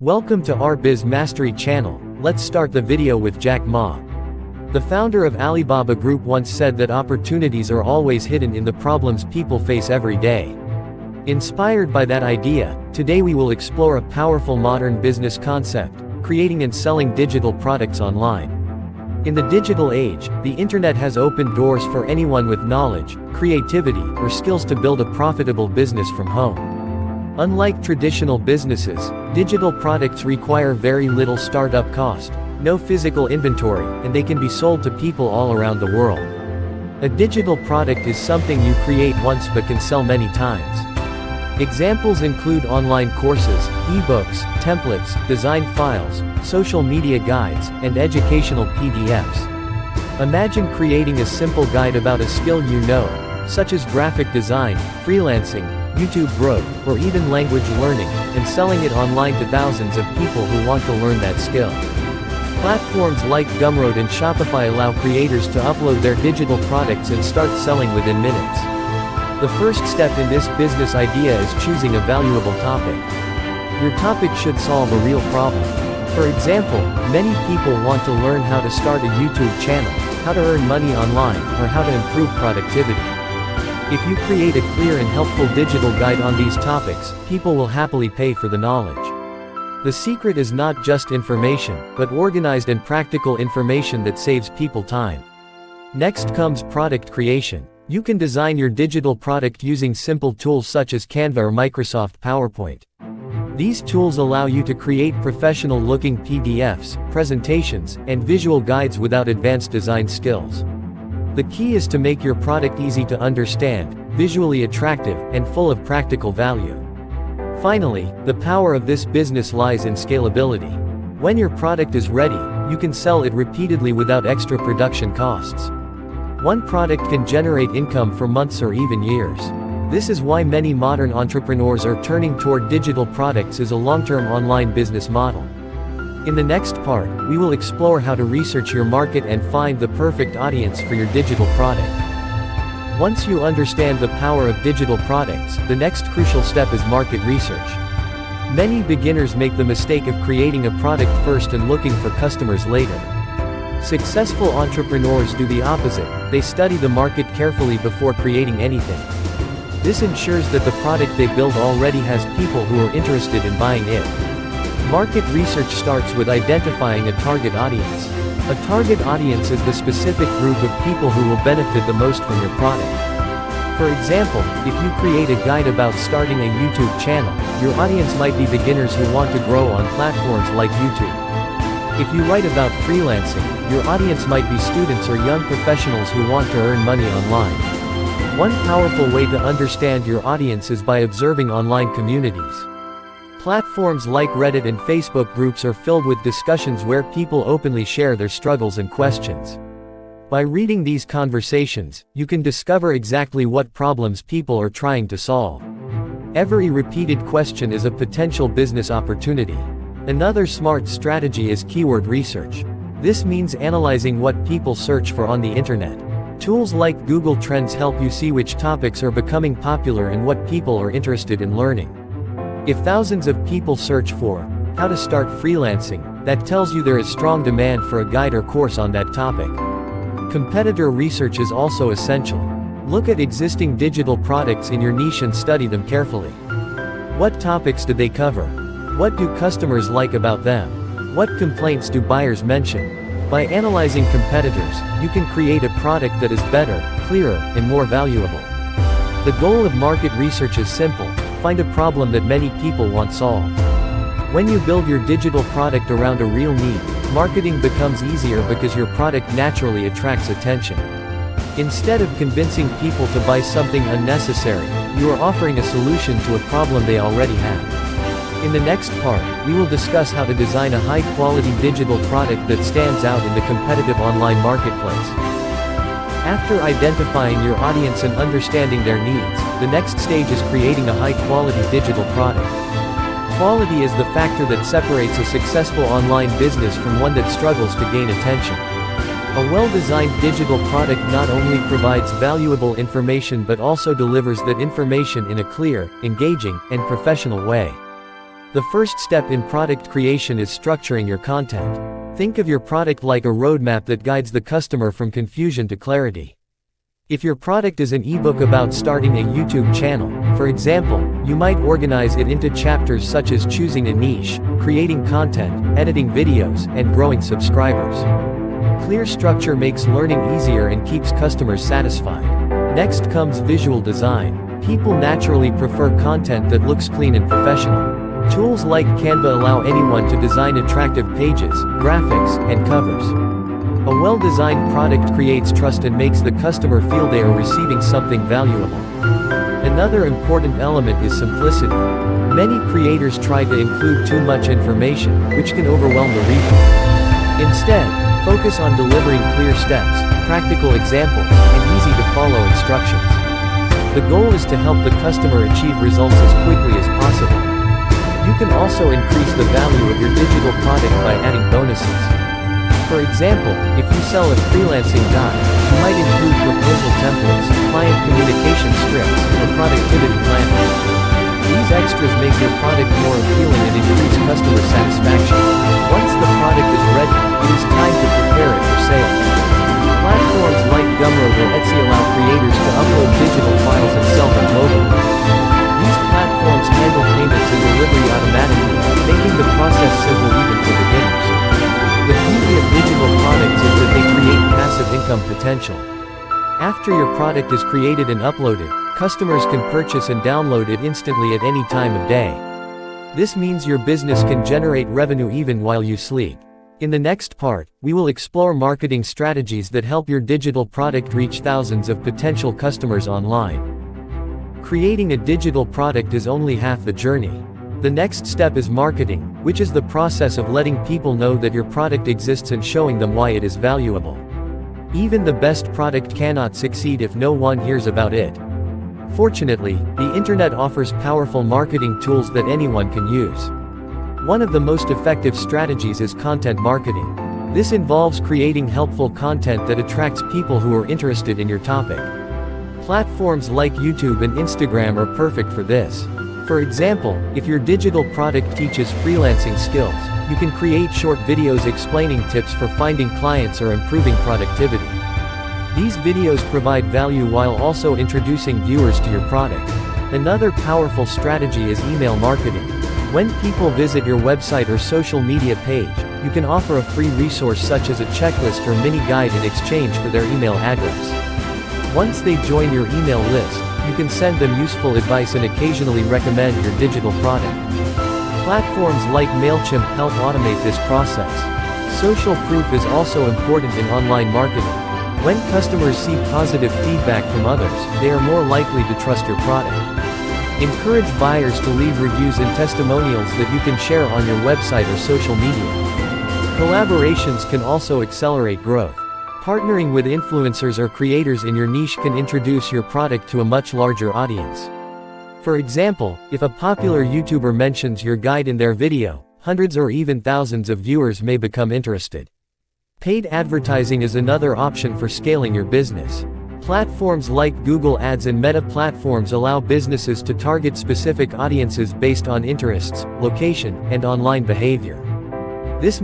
Welcome to our Biz Mastery channel. Let's start the video with Jack Ma. The founder of Alibaba Group once said that opportunities are always hidden in the problems people face every day. Inspired by that idea, today we will explore a powerful modern business concept: creating and selling digital products online. In the digital age, the internet has opened doors for anyone with knowledge, creativity, or skills to build a profitable business from home. Unlike traditional businesses, digital products require very little startup cost, no physical inventory, and they can be sold to people all around the world. A digital product is something you create once but can sell many times. Examples include online courses, ebooks, templates, design files, social media guides, and educational PDFs. Imagine creating a simple guide about a skill you know, such as graphic design, freelancing, YouTube growth, or even language learning, and selling it online to thousands of people who want to learn that skill. Platforms like Gumroad and Shopify allow creators to upload their digital products and start selling within minutes. The first step in this business idea is choosing a valuable topic. Your topic should solve a real problem. For example, many people want to learn how to start a YouTube channel, how to earn money online, or how to improve productivity. If you create a clear and helpful digital guide on these topics, people will happily pay for the knowledge. The secret is not just information, but organized and practical information that saves people time. Next comes product creation. You can design your digital product using simple tools such as Canva or Microsoft PowerPoint. These tools allow you to create professional-looking PDFs, presentations, and visual guides without advanced design skills. The key is to make your product easy to understand, visually attractive, and full of practical value. Finally, the power of this business lies in scalability. When your product is ready, you can sell it repeatedly without extra production costs. One product can generate income for months or even years. This is why many modern entrepreneurs are turning toward digital products as a long-term online business model. In the next part, we will explore how to research your market and find the perfect audience for your digital product. Once you understand the power of digital products, the next crucial step is market research. Many beginners make the mistake of creating a product first and looking for customers later. Successful entrepreneurs do the opposite. They study the market carefully before creating anything. This ensures that the product they build already has people who are interested in buying it. Market research starts with identifying a target audience. A target audience is the specific group of people who will benefit the most from your product. For example, if you create a guide about starting a YouTube channel, your audience might be beginners who want to grow on platforms like YouTube. If you write about freelancing, your audience might be students or young professionals who want to earn money online. One powerful way to understand your audience is by observing online communities. Platforms like Reddit and Facebook groups are filled with discussions where people openly share their struggles and questions. By reading these conversations, you can discover exactly what problems people are trying to solve. Every repeated question is a potential business opportunity. Another smart strategy is keyword research. This means analyzing what people search for on the internet. Tools like Google Trends help you see which topics are becoming popular and what people are interested in learning. If thousands of people search for how to start freelancing, that tells you there is strong demand for a guide or course on that topic. Competitor research is also essential. Look at existing digital products in your niche and study them carefully. What topics do they cover? What do customers like about them? What complaints do buyers mention? By analyzing competitors, you can create a product that is better, clearer, and more valuable. The goal of market research is simple: find a problem that many people want solved. When you build your digital product around a real need, marketing becomes easier because your product naturally attracts attention. Instead of convincing people to buy something unnecessary, you are offering a solution to a problem they already have. In the next part, we will discuss how to design a high-quality digital product that stands out in the competitive online marketplace. After identifying your audience and understanding their needs, the next stage is creating a high-quality digital product. Quality is the factor that separates a successful online business from one that struggles to gain attention. A well-designed digital product not only provides valuable information but also delivers that information in a clear, engaging, and professional way. The first step in product creation is structuring your content. Think of your product like a roadmap that guides the customer from confusion to clarity. If your product is an ebook about starting a YouTube channel, for example, you might organize it into chapters such as choosing a niche, creating content, editing videos, and growing subscribers. Clear structure makes learning easier and keeps customers satisfied. Next comes visual design. People naturally prefer content that looks clean and professional. Tools like Canva allow anyone to design attractive pages, graphics, and covers. A well-designed product creates trust and makes the customer feel they are receiving something valuable. Another important element is simplicity. Many creators try to include too much information, which can overwhelm the reader. Instead, focus on delivering clear steps, practical examples, and easy-to-follow instructions. The goal is to help the customer achieve results as quickly as possible. You can also increase the value of your digital product by adding bonuses. For example, if you sell a freelancing guide, you might include proposal templates, client communication scripts, or productivity planners. These extras make your product more appealing and increase customer satisfaction. Once the product is ready, it is time to prepare it for sale. Platforms like Gumroad or Etsy allow creators to upload digital files and sell them mobilely. These platforms handle payments and delivery automatically, making the process simple even for beginners. The beauty of digital products is that they create passive income potential. After your product is created and uploaded, customers can purchase and download it instantly at any time of day. This means your business can generate revenue even while you sleep. In the next part, we will explore marketing strategies that help your digital product reach thousands of potential customers online. Creating a digital product is only half the journey. The next step is marketing, which is the process of letting people know that your product exists and showing them why it is valuable. Even the best product cannot succeed if no one hears about it. Fortunately, the internet offers powerful marketing tools that anyone can use. One of the most effective strategies is content marketing. This involves creating helpful content that attracts people who are interested in your topic. Platforms like YouTube and Instagram are perfect for this. For example, if your digital product teaches freelancing skills, you can create short videos explaining tips for finding clients or improving productivity. These videos provide value while also introducing viewers to your product. Another powerful strategy is email marketing. When people visit your website or social media page, you can offer a free resource such as a checklist or mini guide in exchange for their email address. Once they join your email list, you can send them useful advice and occasionally recommend your digital product. Platforms like MailChimp help automate this process. Social proof is also important in online marketing. When customers see positive feedback from others, they are more likely to trust your product. Encourage buyers to leave reviews and testimonials that you can share on your website or social media. Collaborations can also accelerate growth. Partnering with influencers or creators in your niche can introduce your product to a much larger audience. For example, if a popular YouTuber mentions your guide in their video, hundreds or even thousands of viewers may become interested. Paid advertising is another option for scaling your business. Platforms like Google Ads and Meta platforms allow businesses to target specific audiences based on interests, location, and online behavior. This